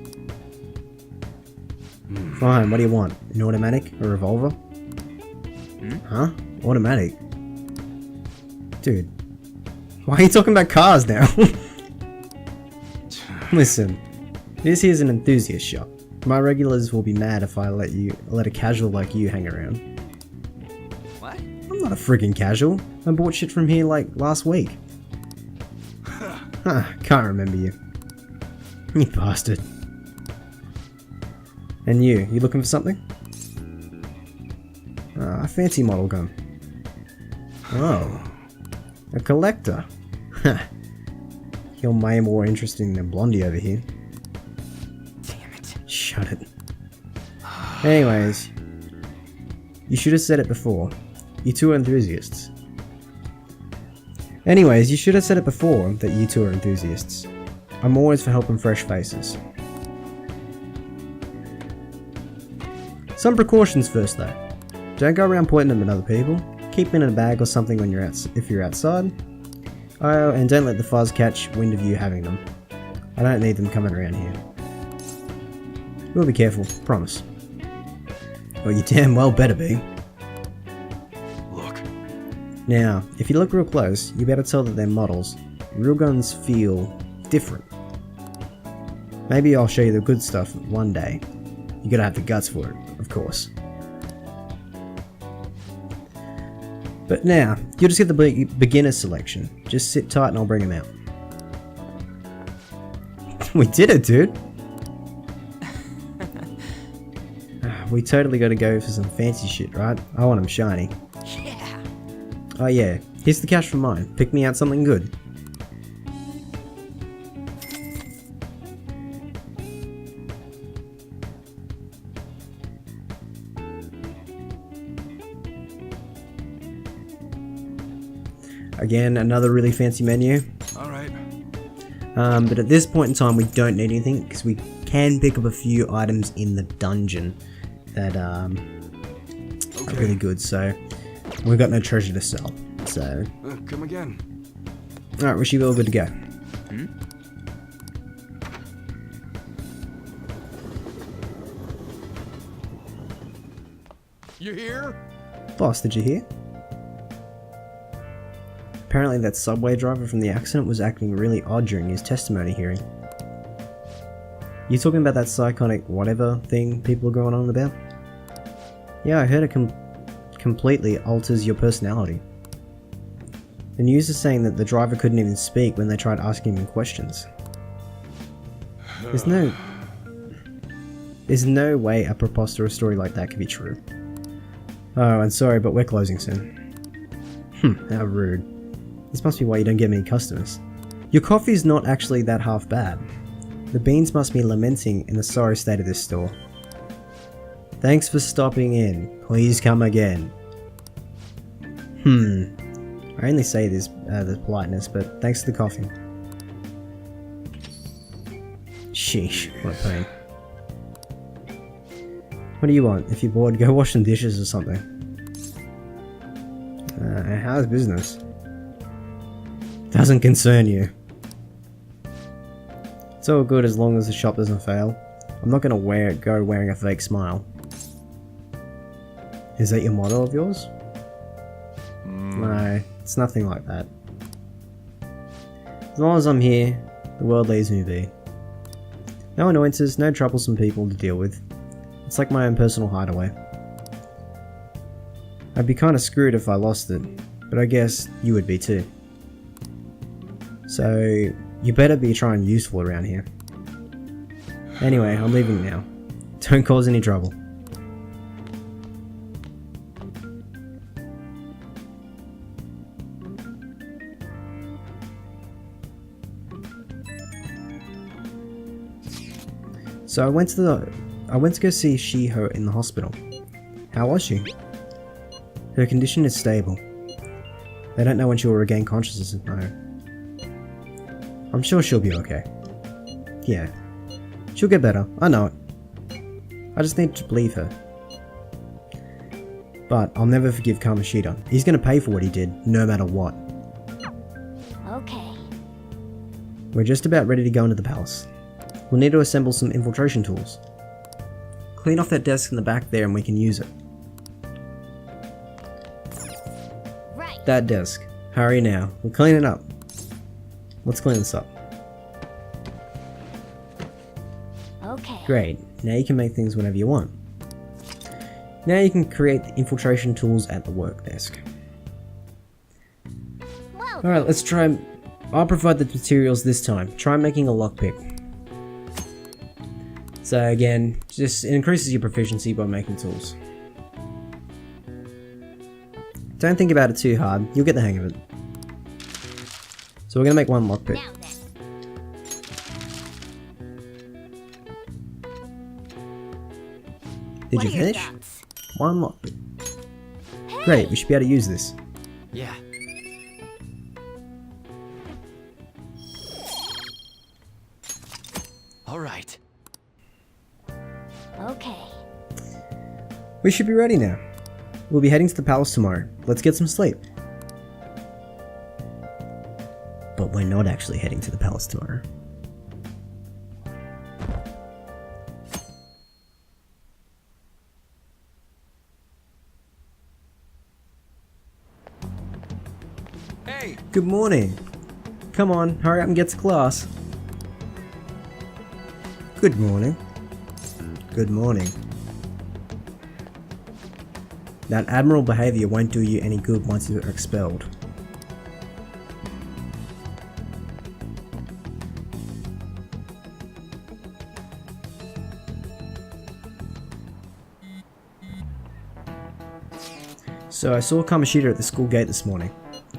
Fine, what do you want? An automatic? A revolver? Huh? Automatic? Dude, why are you talking about cars now? Listen, this here's an enthusiast shop. My regulars will be mad if I let a casual like you hang around. what? I'm not a friggin' casual. I bought shit from here like last week. Can't remember you. You bastard. And you looking for something? A fancy model gun. Oh, a collector. You're way more interesting than Blondie over here. Damn it. Shut it. Anyways, you should have said it before. You two are enthusiasts. Anyways, you should have said it before that you two are enthusiasts. I'm always for helping fresh faces. Some precautions first though. Don't go around pointing them at other people. Keep them in a bag or something when if you're outside. Oh, and don't let the fuzz catch wind of you having them. I don't need them coming around here. We'll be careful, promise. Well, you damn well better be. Look. Now, if you look real close, you better tell that they're models. Real guns feel different. Maybe I'll show you the good stuff one day. You gotta have the guts for it, of course. But now, you'll just get the beginner selection. Just sit tight and I'll bring them out. We did it, dude! We totally gotta go for some fancy shit, right? I want them shiny. Yeah. Oh yeah, here's the cash for mine. Pick me out something good. Again, another really fancy menu. Alright. But at this point in time, we don't need anything because we can pick up a few items in the dungeon that are really good. So we've got no treasure to sell. So Come again. all right, Rishi, we're all good to go. You here? Boss, did you hear? Apparently that subway driver from the accident was acting really odd during his testimony hearing. You talking about that psychotic whatever thing people are going on about? Yeah, I heard it completely alters your personality. The news is saying that the driver couldn't even speak when they tried asking him questions. There's no way a preposterous story like that could be true. Oh, and sorry, but we're closing soon. How rude. This must be why you don't get many customers. Your coffee's not actually that half bad. The beans must be lamenting in the sorry state of this store. Thanks for stopping in. Please come again. I only say this the politeness, but thanks to the coffee. Sheesh, what a pain. What do you want? If you're bored, go wash some dishes or something. How's business? Doesn't concern you. It's all good as long as the shop doesn't fail. I'm not gonna go wearing a fake smile. Is that your motto of yours? No, it's nothing like that. As long as I'm here, the world leaves me be. No annoyances, no troublesome people to deal with. It's like my own personal hideaway. I'd be kinda screwed if I lost it, but I guess you would be too. So, you better be trying useful around here. Anyway, I'm leaving now. Don't cause any trouble. So I went to go see Shiho in the hospital. How was she? Her condition is stable. They don't know when she will regain consciousness, no. I'm sure she'll be okay. Yeah. She'll get better, I know it. I just need to believe her. But I'll never forgive Kamoshida. He's gonna pay for what he did, no matter what. Okay. We're just about ready to go into the palace. We'll need to assemble some infiltration tools. Clean off that desk in the back there and we can use it. Right. That desk. Hurry now. We'll clean it up. Let's clean this up. Okay. Great. Now you can make things whenever you want. Now you can create the infiltration tools at the work desk. Well, Alright, let's try. I'll provide the materials this time. Try making a lockpick. So again, just it increases your proficiency by making tools. Don't think about it too hard, you'll get the hang of it. So we're gonna make one lockpick. now then. Did What you are your finish? thoughts? One lockpick. Great, we should be able to use this. Yeah. All right. Okay. We should be ready now. We'll be heading to the palace tomorrow. Let's get some sleep. But we're not actually heading to the palace tomorrow. Hey! Good morning. Come on, hurry up and get to class. Good morning. Good morning. That admirable behavior won't do you any good once you're expelled. So I saw Kamoshida at the school gate this morning.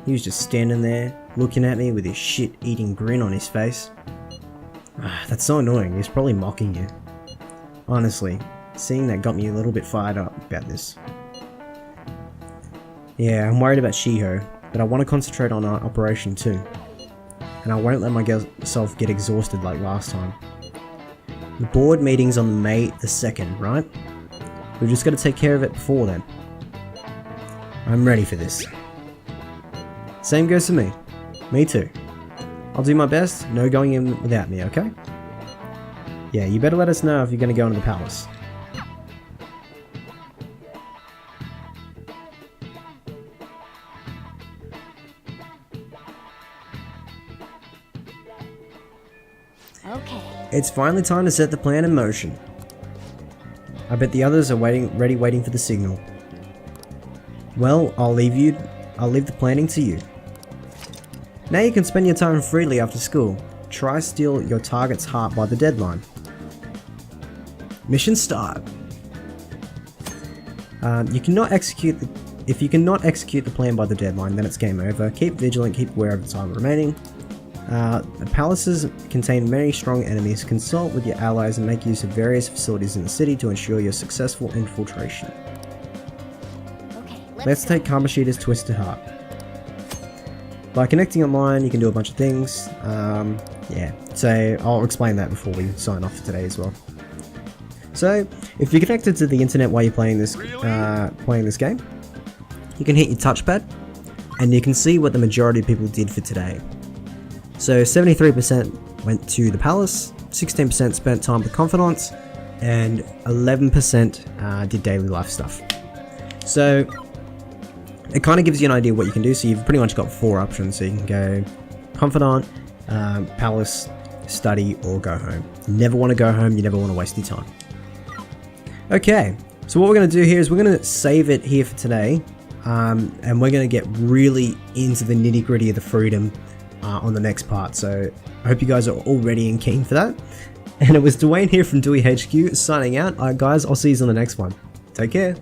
He was just standing there, looking at me with his shit-eating grin on his face. That's so annoying, he's probably mocking you. Honestly, seeing that got me a little bit fired up about this. Yeah, I'm worried about Shiho, but I want to concentrate on our operation too. And I won't let myself get exhausted like last time. The board meeting's on May the 2nd, right? We've just got to take care of it before then. I'm ready for this. Same goes for me. Me too. I'll do my best, no going in without me, okay? Yeah, you better let us know if you're going to go into the palace. Okay. It's finally time to set the plan in motion. I bet the others are ready waiting for the signal. Well, I'll leave the planning to you. Now you can spend your time freely after school. Try steal your target's heart by the deadline. Mission start. If you cannot execute the plan by the deadline, then it's game over. Keep vigilant, keep aware of the time remaining. The palaces contain many strong enemies. Consult with your allies and make use of various facilities in the city to ensure your successful infiltration. Okay. Let's take Kamoshida's Twisted Heart. By connecting online, you can do a bunch of things. Yeah, so I'll explain that before we sign off for today as well. So, if you're connected to the internet while you're playing this game, you can hit your touchpad, and you can see what the majority of people did for today. So 73% went to the palace, 16% spent time with Confidants, and 11% did daily life stuff. So it kind of gives you an idea what you can do. So you've pretty much got 4 options. So you can go Confidant, palace, study, or go home. You never want to go home, you never want to waste your time. Okay, so what we're going to do here is we're going to save it here for today, and we're going to get really into the nitty gritty of the freedom on the next part. So I hope you guys are all ready and keen for that. And it was Dwayne here from DewyHQ signing out. Alright guys, I'll see you on the next one. Take care.